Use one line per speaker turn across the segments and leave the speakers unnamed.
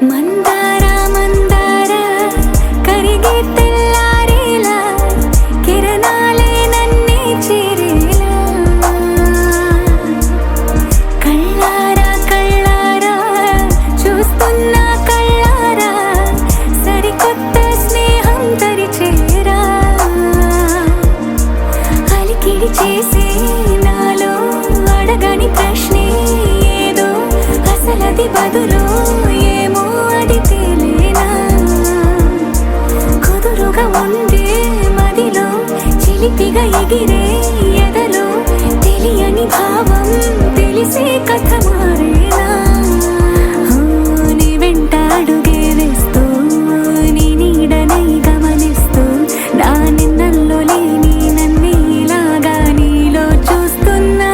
మందార మందార కరిగే తెల్లారేలా కిరణాలే నన్నే చేరేలా కళ్ళారా కళ్ళారా చూస్తున్నా కళ్ళారా సరికొత్త స్నేహం తరిచేరా అలికిడి చేసే నాలో అడగని ప్రశ్నే ఏదో అసలది బదులు ఏమో అది తేలేనా కుదురుగా ఉండే మదిలో చిలిపిగా ఎగిరే ఎదలో తెలియని భావం తెలిసే కథ మారేనా నీ వెంట అడుగే వేస్తూ నీ నీడనై గమనిస్తూ నా నిన్నల్లో లేని నన్నే ఇలాగా నీలో చూస్తున్నా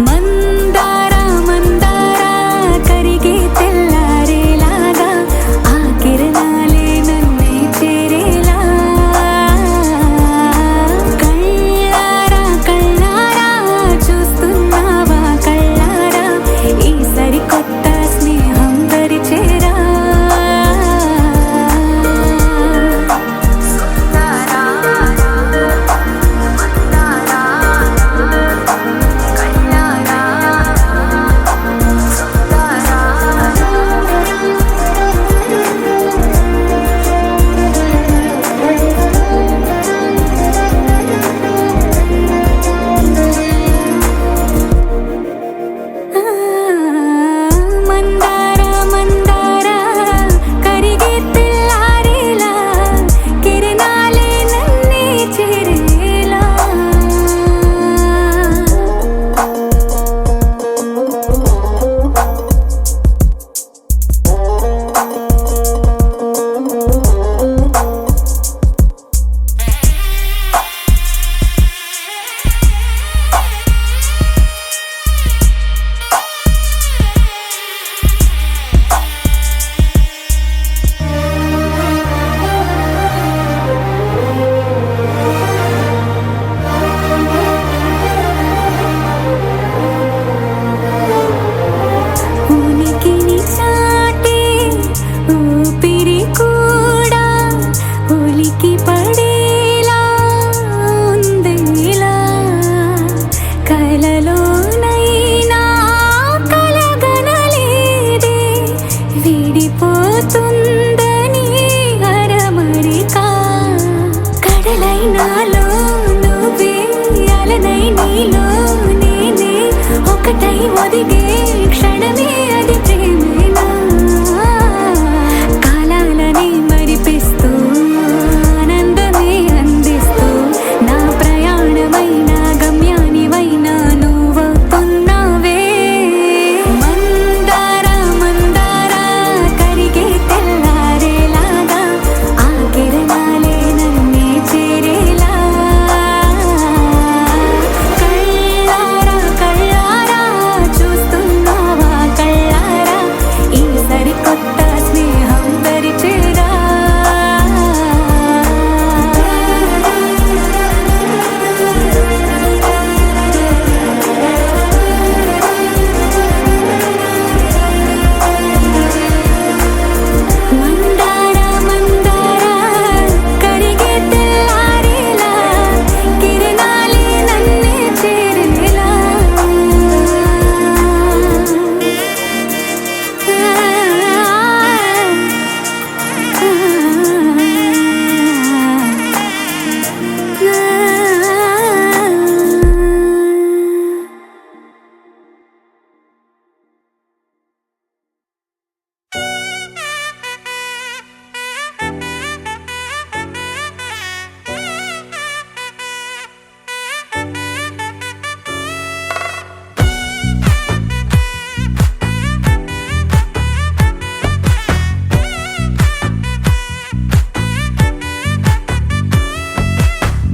మందార మందార కరిగే తెల్లారేలాగా ఆ కిరణాలే నన్నే చేరేలా కళ్ళారా కళ్ళారా చూస్తున్నావా కళ్ళారా ఈ సరికొత్త స్నేహం దరిచేరా మందార మందార కరిగే తెల్లారేలా కిరణాలే నన్నే చేరేలా ఉనికిని చాటే ఊపిరి కూడా ఉలికి పడేలా ఉందేలా కలలోనైనా కలగనలేదే విడిపోతుందని అరమరిక కడలైనాలో నువ్వే అలనై నీలో నేనే ఒకటై ఒదిగే క్షణమే అది ప్రేమేనా కాలాలని మరిపిస్తూ ఆనందమే అందిస్తూ నా ప్రయాణమైన గమ్యానివైనా నువ్వవుతున్నావే మందార మందార కరిగే తెల్లారేలాగా ఆ కిరణాలే నన్నే చేరేలా కళ్ళారా కళ్ళారా చూస్తున్నావా కళ్ళారా ఈ సరికొత్త స్నేహం దరిచేరా మందార మందార కరిగే తెల్లారేలా కిరణాలే నన్నే చేరేలా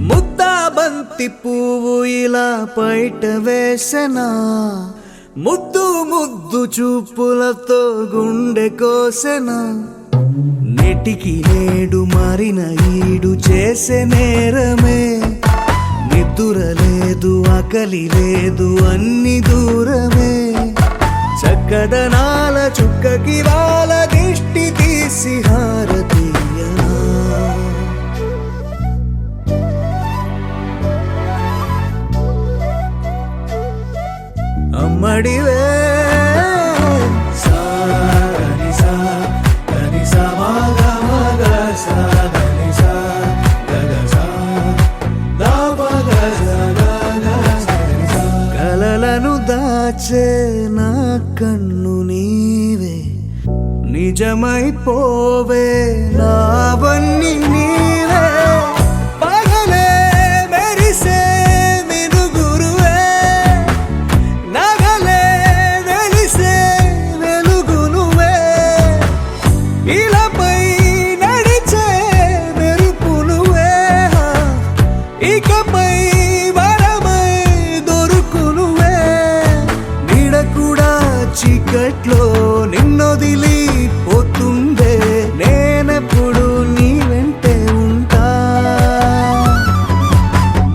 ముద్దా బంతి పువ్వు ఇలా బయట వేసెనా ముద్దు ముద్దు చూపులతో గుండె కోసెనా నెటికి నేడు మారిన ఈడు చేసే నేరమే నిద్దుర లేదు ఆకలి లేదు అన్ని దూరమే చక్కదనాల చుక్కకి వాళ్ళ అమ్మడివే సాని సా దని సా మగ మగ సా దని సా గగ సా దా పగ సా గగ సా. కలలను దాచే నా కన్ను నీవే నిజమైపోవే నావన్నీ నీవే పగలే మెరిసే మినుగురువే నగలే వెలిసే వెలుగు నువ్వే ఇలాపై నడిచే మెరుపు నువ్వే ఇకపై వరమై దొరుకు నువ్వే నీడ కూడా చీకట్లో నిన్నొదిలి పోతుందే నేనెప్పుడు నీ వెంటే ఉంటా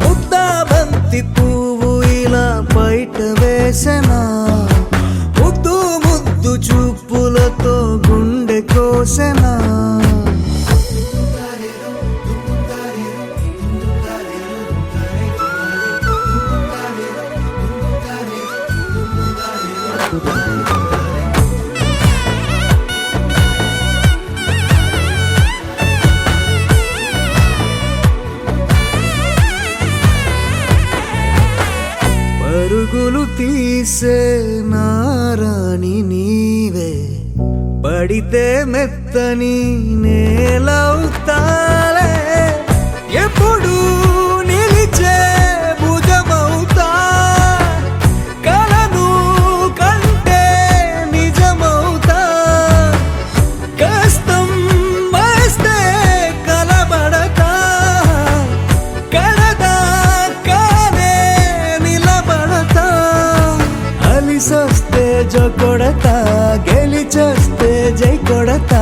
ముద్దా బంతి పువ్వు ఇలా బయట వేసెనా ముద్దు ముద్దు చూపులతో గుండె కోసెనా పరుగులు తీసే నారాణి నీవే పడితే మెత్తని నేలవుతాలే ఎప్పుడు నిలిచే భుజమవుతా కలను కంటే నిజమవుతా కష్టం వస్తే కలబడతా కడదా కానే నిలబడతా అలిసొస్తే జో కొడతా గెలిచొస్తే జై కొడతా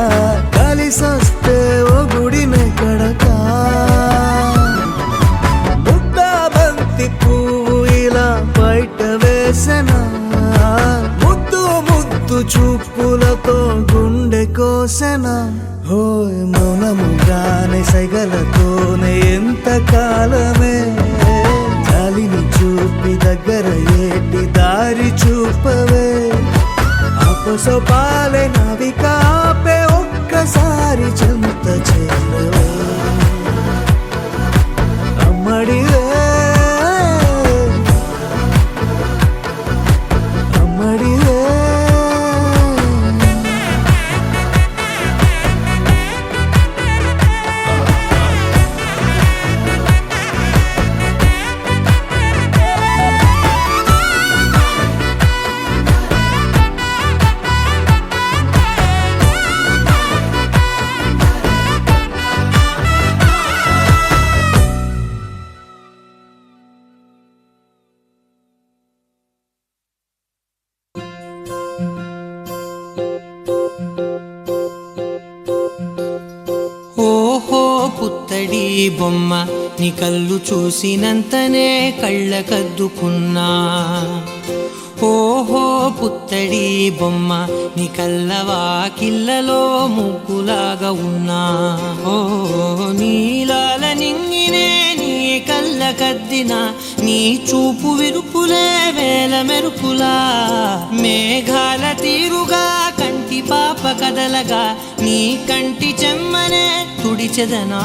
కలిసొస్తే ఓ గుడినే కడతా ముద్దా బంతి పువ్వు ఇలా బయట వేసెనా ముద్దు ముద్దు చూపులతో గుండె కోసెనా హోయ్ మౌనముగానే సైగలతోనే ఎంత కాలమే జాలిని చూపి దగ్గర ఏటి దారి చూపవే అపసొపాలే నావిక ఆపే ఒక్కసారి చెంత చేరవే అమ్మడివే అమ్మడివే
ఓహో పుత్తడి బొమ్మ నీ కళ్ళు చూసినంతనే కళ్ళకద్దుకున్నా ఓహో పుత్తడి బొమ్మ నీ కళ్ళవాకిళ్ళలో ముగ్గులాగా ఉన్నా ఓ నీలాల నింగినే నీ కళ్ళకద్దిన నీ చూపు విరుపులే వేల మెరుపులా మేఘాల తీరుగా కంటి పాప కదలగా నీ కంటి చెమ్మనే తుడిచెదనా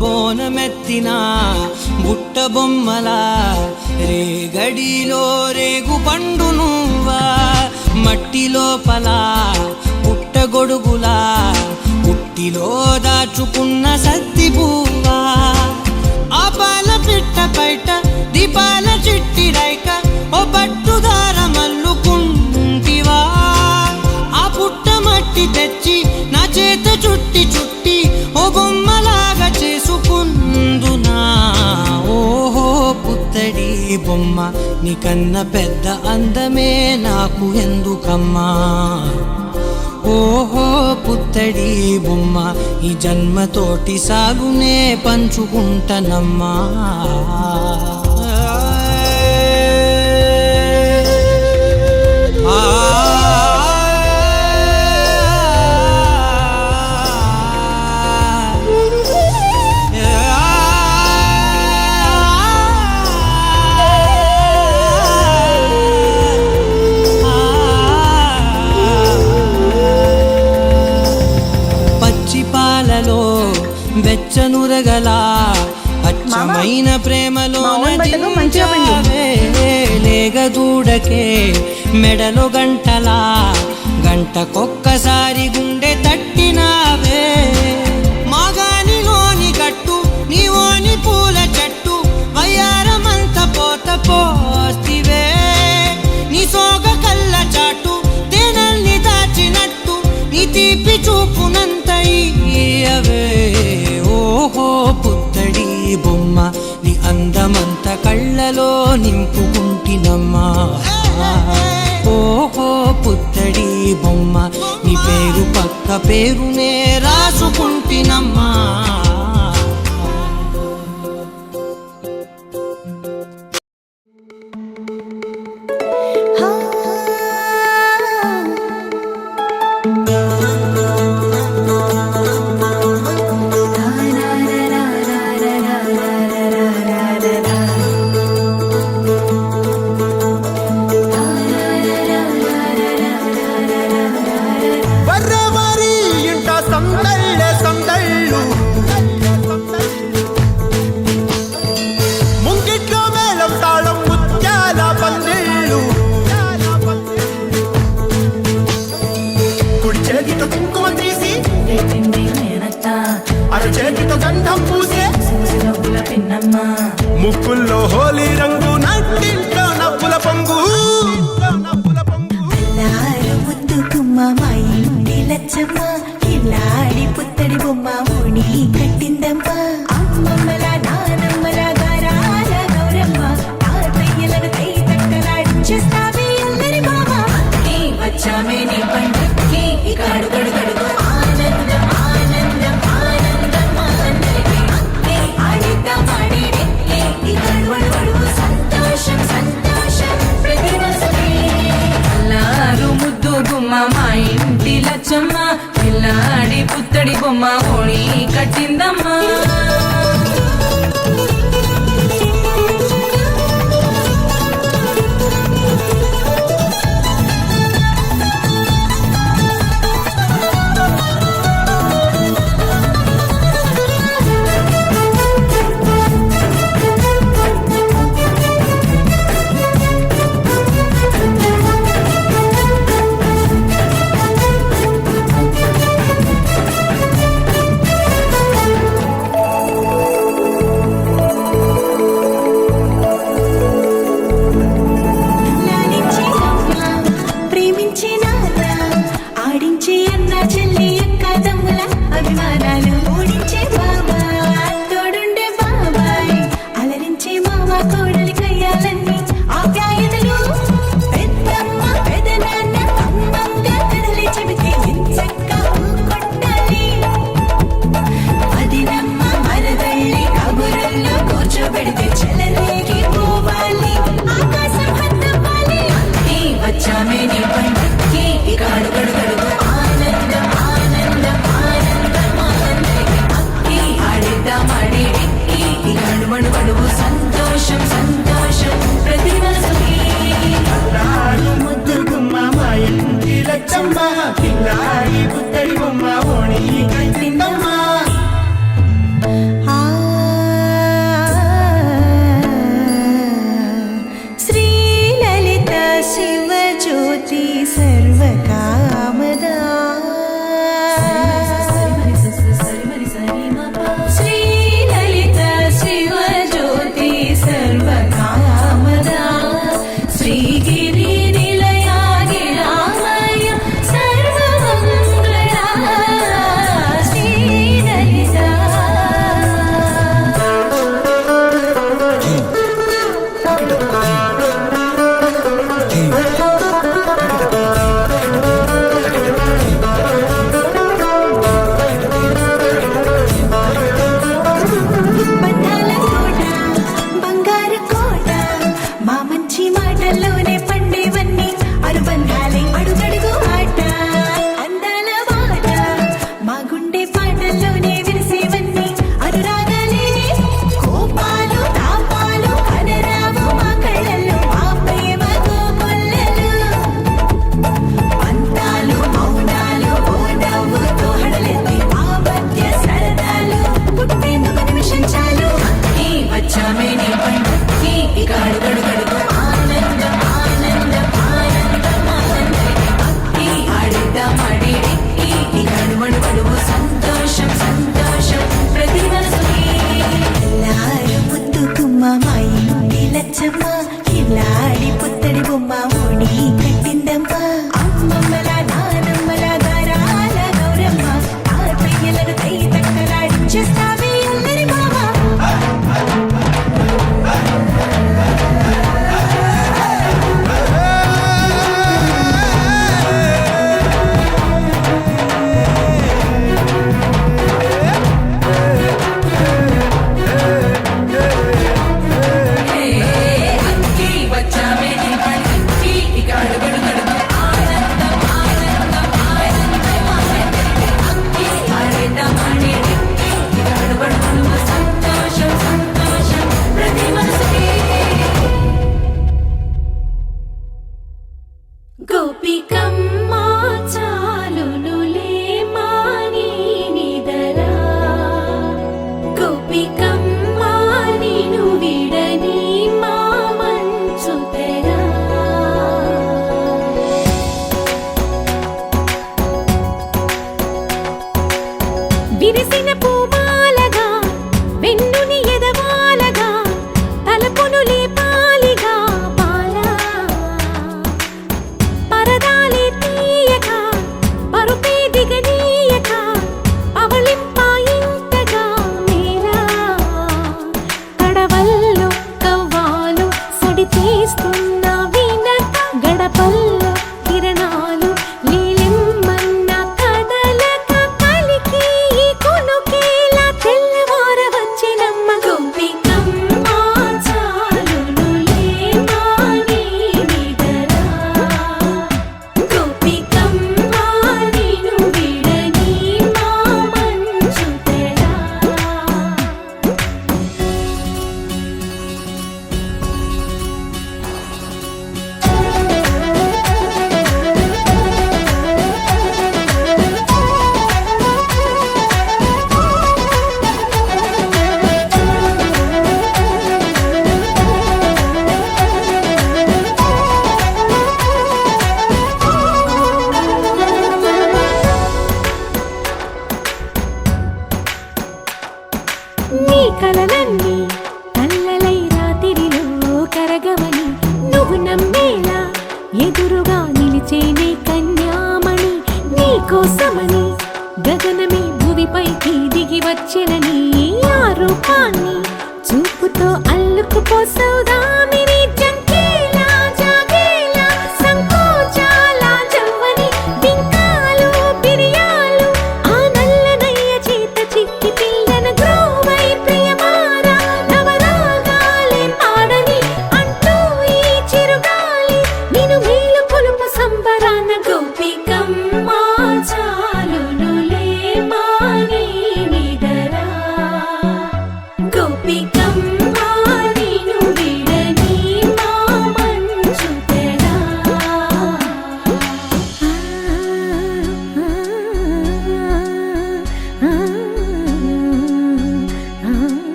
బోనమెత్తిన బుట్ట బొమ్మలా రేగడిలో రేగు పండు నువ్వా మట్టి లోపల పుట్టగొడుగులా పుట్టిలో దాచుకున్న సత్తి పువ్వా ఆ పాల పిట్ట బయట దీపాల చిట్టి రైక ఓ పట్టుదార మల్లుకుంటివా ఆ పుట్ట మట్టి తెచ్చి నా బొమ్మ నీకన్న పెద్ద అందమే నాకు ఎందుకమ్మా ఓహో పుత్తడి బొమ్మ ఈ జన్మతోటి సాగునే పంచుకుంటనమ్మా పాలలో వెచ్చనురగల అచ్చమైన ప్రేమలో లేగదూడకే మెడలో గంటలా గంటకొక్కసారి గుండె తట్టినావే మాగానిలోని గట్టు నీవోని పూల చెట్టు వయ్యారమంత పోత పోస్తివే నీ సోగ కళ్ళ చాటు తేనల్ని దాచినట్టు నీ తీపి చూపునంత ఇయ్యవే ఓహో పుత్తడి బొమ్మ నీ అందమంత కళ్ళలో నింపుకుంటినమ్మా ఓహో పుత్తడి బొమ్మ నీ పేరు పక్క పేరునే రాసుకుంటినమ్మా
ముక్కుల్లో హోలీ రంగు నట్టింట్లో నవ్వుల పొంగు
ముద్దు గుమ్మ మా ఇంటి లచ్చమ్మ ఇల్లాడి పుత్తడి బొమ్మ ముడి కట్టిందమ్మ అమ్మమ్మల నానమ్మల గారాల గౌరమ్మ తాతయ్యలను కై తక్కలాడించేస్తావే అల్లరి మామ వచ్చామే నీ పండుగకి ఇక అడుగడు గడుగు ఆనందం ఆనందం ఆనందం అందరికీ ఆడిద్దాం ఆడిడే ఇక అడుగడు సంతోషం సంతోషం ప్రతి మనసుకి అల్లారు ముద్దు గుమ్మ మా ఇంటి లచ్చమ్మ పిల్లాడి పుత్తడి బొమ్మ ఓణి కట్టిందమ్మా సంతోషం సంతోషం ప్రతి మనసుకి ముద్దు గుమ్మ మా ఇంటి లచ్చమ్మ పిల్లాడి పుత్తడి బొమ్మ ఓణి కట్టిందమ్మా శ్రీలలిత శివజ్యోతి సర్వకామదా శ్రీలలిత శివజ్యోతి సర్వకామదా శ్రీగిరి నిలయాగి రామయ్య సర్వమంగళ
నీ కలలన్నీ కల్లలై రాత్రిలో కరగవని నువ్వు నమ్మేలా ఎదురుగా నిలిచేనే కన్యామణి నీ కోసమని గగనమే భువిపైకి దిగి వచ్చెనని ఆ రూపాన్ని చూపుతో అల్లుకుపోసౌదామిని జంకేలా జాగేలా సంకోచాల జవ్వని బింకాలు బిరియాలు ఆ నల్లనయ్య చేత చిక్కి పిల్లన గ్రోవై ప్రియమారా నవరాగాలే పాడని అంటూ ఈ చిరుగాలి నిన్ను మేలు కొలుపు సంబరాన గోపికమ్మ చాలునులే మాని నిదరా గోపికమ్మ నిన్ను విడని మా మంచు తెరా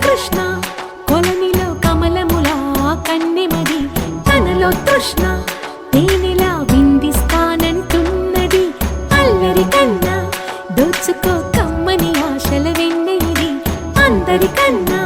కృష్ణ కొలనిలో కమలములా కన్నెమది తనలో తృష్ణ తేనెలా విందిస్తానంటున్నది అల్లరి కన్నా దోచుకో కమ్మని ఆశల వెన్నెయిది అందరికన్నా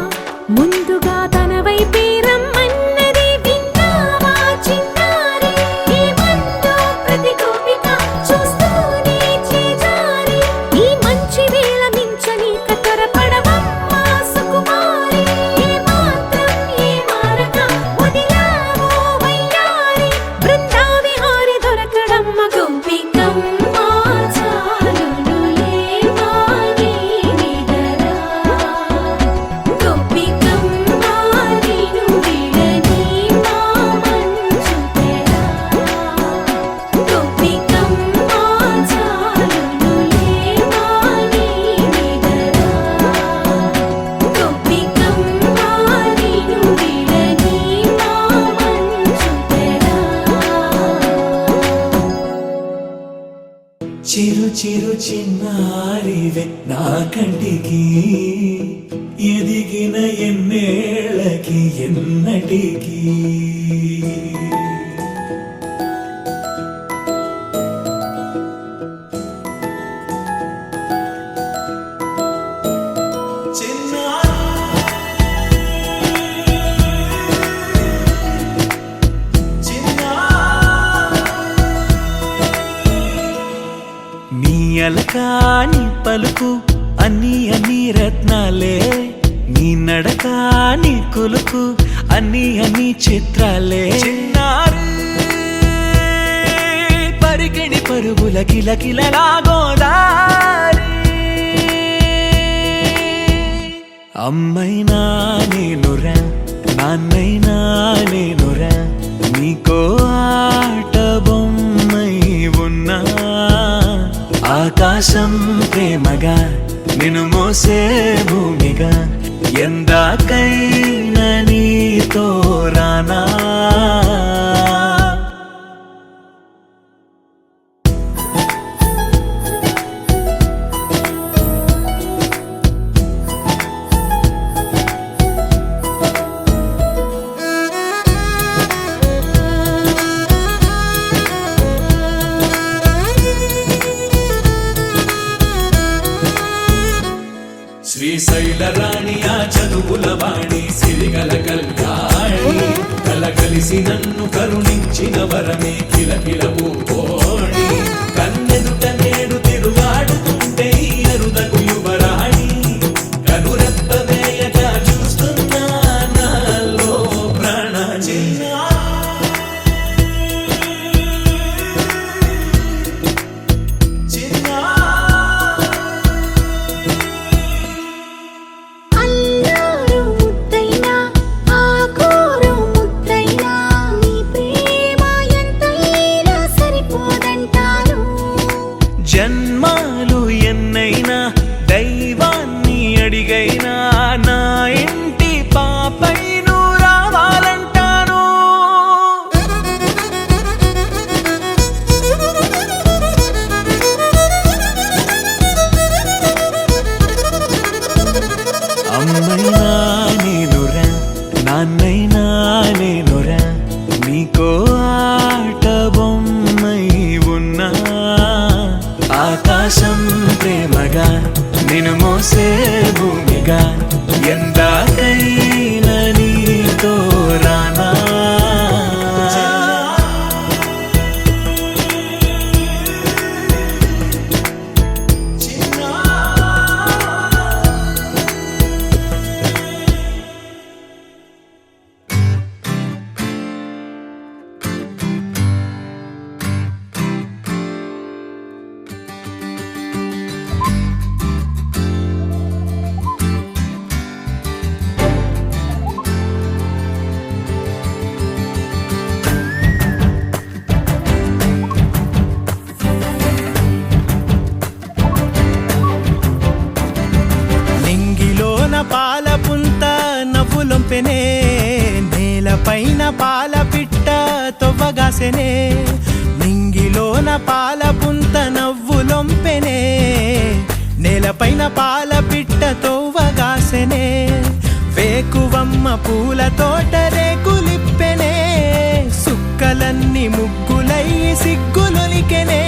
ముందుగా తన వైపే రమ్మన్నది విన్నావా చిన్నారి ఈ మందు ప్రతి గోపిక చూస్తూనే చేజారి ఈ మంచి వేళ మించని కతరపడవమ్మ సుకుమారి ఏ మాత్రం ఏ మారక వదిలావో వయ్యారి బృందావిహారి దొరకడమ్మ గోపికమ్మ చాలునులే మాని నిదరా గోపికమ్మ నిన్ను విడని మా మంచు తెరా గోపికమ్మ చాలునులే మాని నిదరా గోపికమ్మ నిన్ను విడని మా మంచు తెరా
చిరు చిరు చిన్నారివే నా కంటికి ఎదిగిన ఎన్నేళ్ళకి ఎన్నటికి నీ అలకాని పలుకు అన్ని అన్ని రత్నాలే నీ నడక నీ కులుకు అన్ని అన్ని చిత్రాలే చిన్నారు పరికిణి పరుగుల కిలకిలలాగోదారి అమ్మైనా నేనురా నాన్నైనా నేనురా నీకో ఆట బొమ్మై ఉన్నా ఆకాశం ప్రేమగా నిన్ను మోసే భూమిగా ఎందాకైనా నీతో రానా శ్రీశైల రాణి ఆ చదువుల వాణి సిరిగల కళ్యాణి కలగలిసి నన్ను కరుణించిన వరమే కిలకిల పూకోణి కన్నెదుట నేడు తిరుగాడుతుంటే ఈ అరుదకు యువరాణి కనురెప్ప వేయగా చూస్తున్నా నాలో ప్రాణ
అల్లారు ముద్దైనా ఆకూరు ముద్దైనా నీ ప్రేమ ఎంతైనా సరిపోదంటారా
ఎదిగైనా నా ఇంటి పాపై నువ్వు రావాలంటాను. అమ్మైనా నేనురా, నాన్నైనా నేనురా, నీకో ఆట బొమ్మై ఉన్నా. ఆకాశం ప్రేమగా నిన్ను మోసే భూమిగా ఎందాకైనా నీతో రానా.
పాల పుంత నవ్వులొంపెనే, నేలపైన పాల పిట్ట తొవ్వగాసెనే. నింగిలోన పాల పుంత నవ్వులొంపెనే, నేలపైన పాల పిట్ట తొవ్వగాసెనే. వేకువమ్మ పూల తోట రేకులిప్పెనే, సుక్కలన్నీ ముగ్గులై సిగ్గులొలికెనే.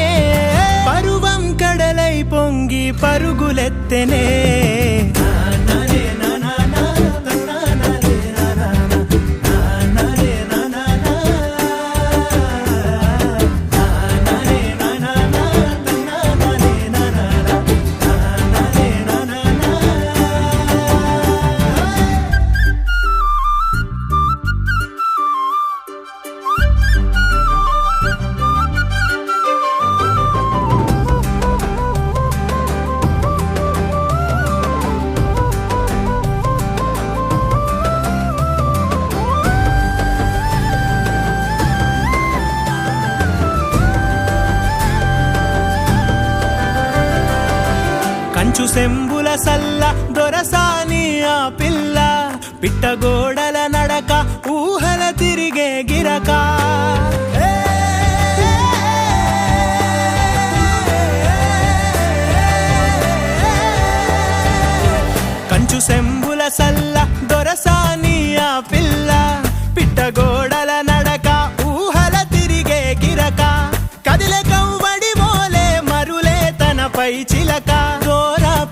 పరువం కడలై పొంగి పరుగులెత్తెనే. కంచు సెంబుల సల్ల దొరసాని ఆ పిల్ల, పిట్టగోడల నడక ఊహల తిరిగే గిరక. కంచు సెంబుల సల్ల దొరసాని ఆ పిల్ల, పిట్టగోడల నడక ఊహల తిరిగే గిరక. కదిలే కవ్వడి మోలే మరులే తనపై చిలక.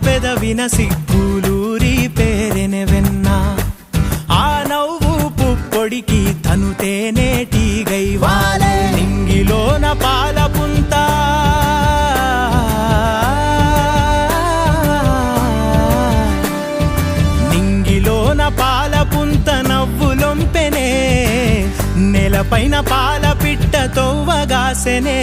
పెదవిన సిగ్గులూరి పేరెనె వెన్న, ఆ నవ్వు పుప్పొడికి తను తేనేటిగై వాలే. నింగిలోన పాల పుంత నింగిలోన పాల పుంత నవ్వులొంపెనే, నేలపైన పాల పిట్ట తొవ్వగాసెనే.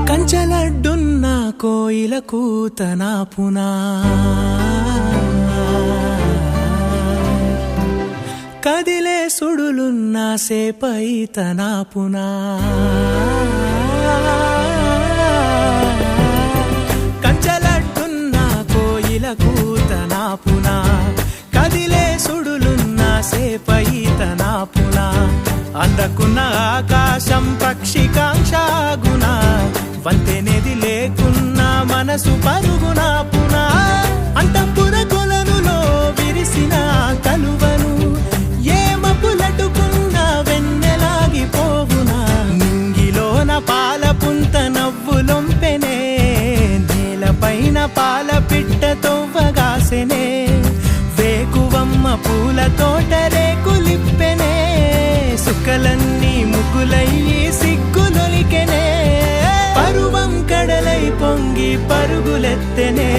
కంచలడ్డున్న కోయిల కూతనా పునా, కదిలే సుడులున్న సేపై తనా పునా. కంచలడ్డున్న కోయిల కూతనా పునా, కదిలే సుడులున్న సేపై తనా పునా. అందకున్న ఆకాశం పక్షికాంక్షాగుణ, వంతెనేది లేకున్న మనసు పరుగున పునా. అంతఃపుర కొలనులో విరిసిన కలువను, ఏమపులటుకున్న వెన్నెలాగిపోవునా. నింగిలోన పాల పుంత నవ్వులొంపెనే, నేలపైన పాల పిట్ట తొవ్వగాసెనే. వేకువమ్మ పూల తోట రేకులిప్పెనే, సుక్కలన్నీ ముగ్గులయ్యి సిగ్గులొలికెనే. పరువం కడలై పొంగి పరుగులెత్తెనే.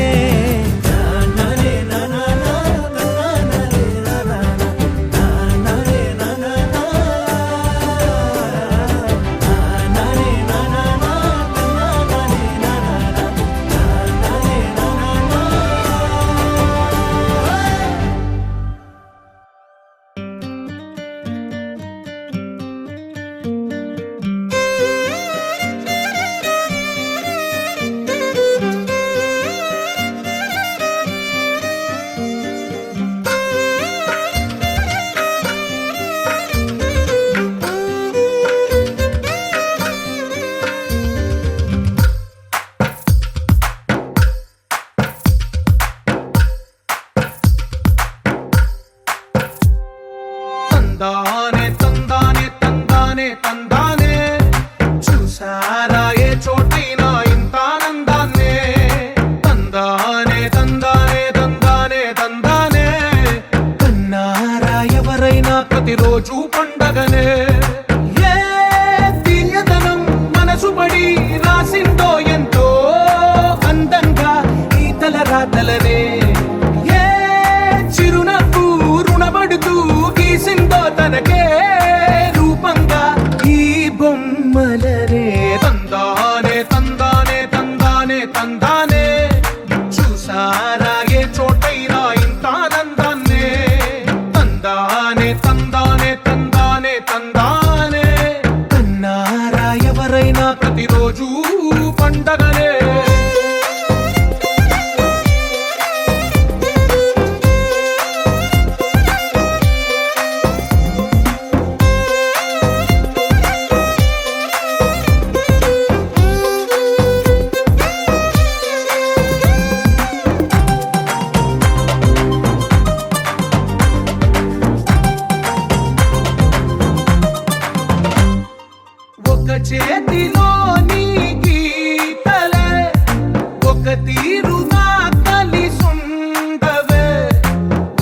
ఒక తీరుగా కలిసుండవే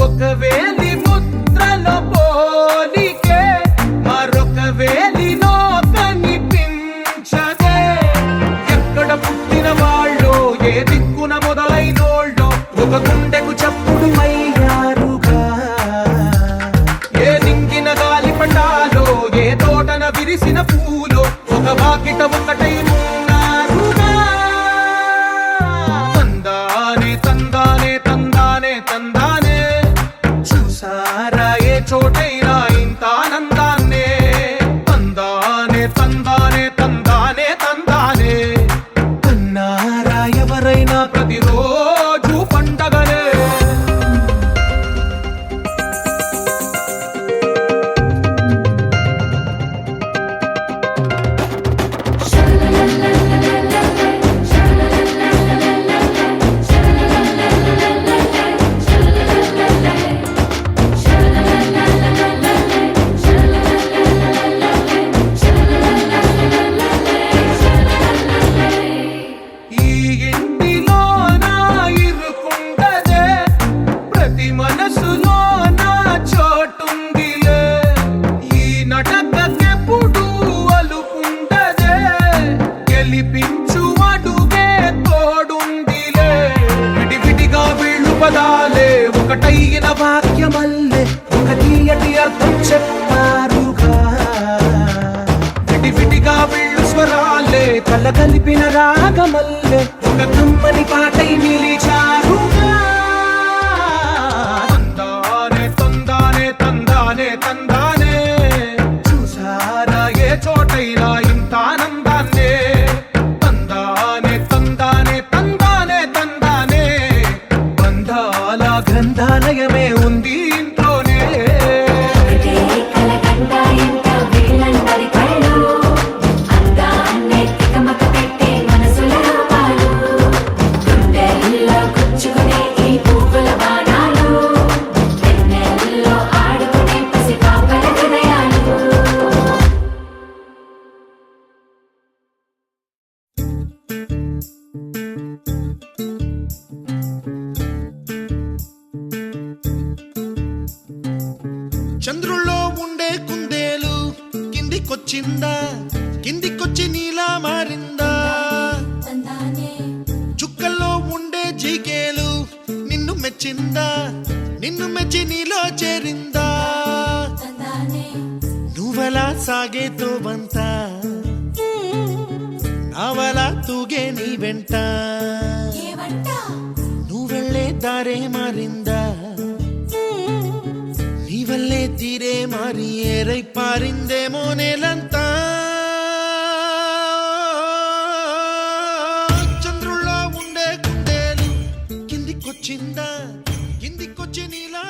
ఒక వేలి ముద్రలో పోలికే మరొక వేలిలో కనిపించదే ఎక్కడ పుట్టిన వాళ్ళో ఏ దిక్కున మొదలైనోళ్ళో ఒక గుండెకు చప్పుడు అయ్యారుగా ఏ నింగిన గాలి పటాలో ఏ తోటన విరిసిన పూలో ఒక వాకిట ఒకటై ఉన్నారుగా తందానే తందానే తందానే తందానే చూసారా ఏ చోటైనా ఇంత ఆనందాన్నే తందానే తందానే తందానే తందానే అన్నారా ఎవరైనా ప్రతిరోజు పండగనే ఈ ఇంటిలో నా ఇరుకుండదే ప్రతి మనసులో నా చోటుందిలే ఈ నటకెప్పుడు అలుకుండదే గెలిపించు అడుగే తోడుందిలే విడివిడిగా వీళ్ళు పదాలే ఒకటైన వాక్యమల్లే ఒక తీయటి అర్థం చెప్పారుగా విడివిడిగా వీళ్ళు స్వరాలే కల కలిపిన రాగమల్లే ఒక కమ్మని పాటై నిలిచారుగా తందానే తందానే తందానే తందానే చూసారా ఏ చోటైనా ఇంత ఆనందాన్నే తందానే తందానే తందానే తందానే బంధాల గ్రంథాలయమే ఉంది ఇంట్లోనే
ఒకటే కలకండ ఇంత వీళ్ళందరి కళ్ళు అందాన్నే తికమక పెట్టే మనసుల రూపాలు గుండెల్లో గుచ్చుకునే ఈ పువ్వుల బాణాలు వెన్నెల్లో ఆడుకునే పసిపాపల హృదయాలు
చంద్రుల్లో ఉండే కుందేలు కిందికొచ్చిందా కిందికొచ్చి నీలా మారిందా చుక్కల్లో ఉండే జీకేలు నిన్ను మెచ్చిందా నిన్ను మెచ్చి నీలో చేరిందా నువ్వలా సాగేతో బంత నావలా తూగే నీ వెంట నువ్వెళ్ళే దారే మారిందా నీ వల్లే తీరే మారి ఏరై పారిందేమో నేలంతా చంద్రుల్లో ఉండే కుందేలు కిందికొచ్చిందా కిందికొచ్చి నీలా